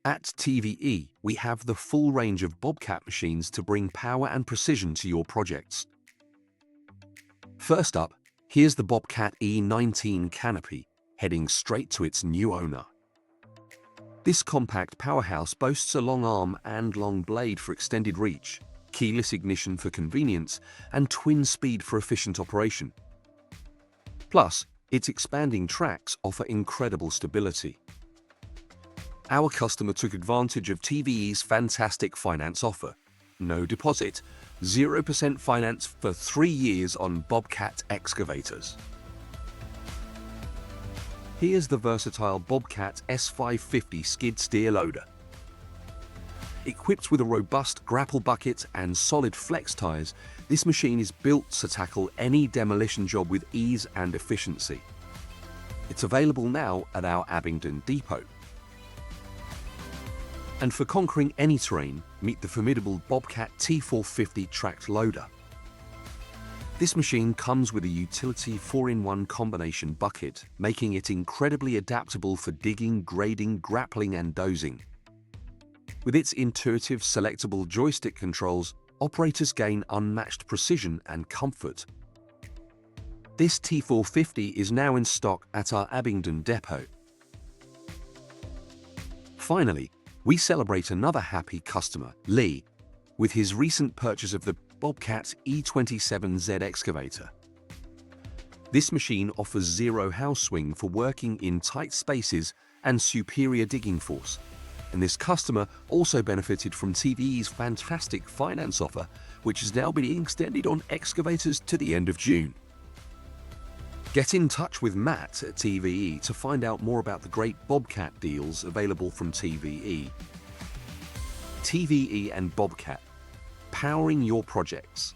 At TVE, we have the full range of Bobcat machines to bring power and precision to your projects. First up, here's the Bobcat E19 Canopy, heading straight to its new owner. This compact powerhouse boasts a long arm and long blade for extended reach, keyless ignition for convenience, and twin speed for efficient operation. Plus, its expanding tracks offer incredible stability. Our customer took advantage of TVE's fantastic finance offer. No deposit, 0% finance for 3 years on Bobcat excavators. Here's the versatile Bobcat S550 skid steer loader. Equipped with a robust grapple bucket and solid flex tires, this machine is built to tackle any demolition job with ease and efficiency. It's available now at our Abingdon depot. And for conquering any terrain, meet the formidable Bobcat T450 tracked loader. This machine comes with a utility 4-in-1 combination bucket, making it incredibly adaptable for digging, grading, grappling, and dozing. With its intuitive selectable joystick controls, operators gain unmatched precision and comfort. This T450 is now in stock at our Abingdon depot. Finally, we celebrate another happy customer, Lee, with his recent purchase of the Bobcat E27Z excavator. This machine offers zero house swing for working in tight spaces and superior digging force. And this customer also benefited from TVE's fantastic finance offer, which is now being extended on excavators to the end of June. Get in touch with Matt at TVE to find out more about the great Bobcat deals available from TVE. TVE and Bobcat, powering your projects.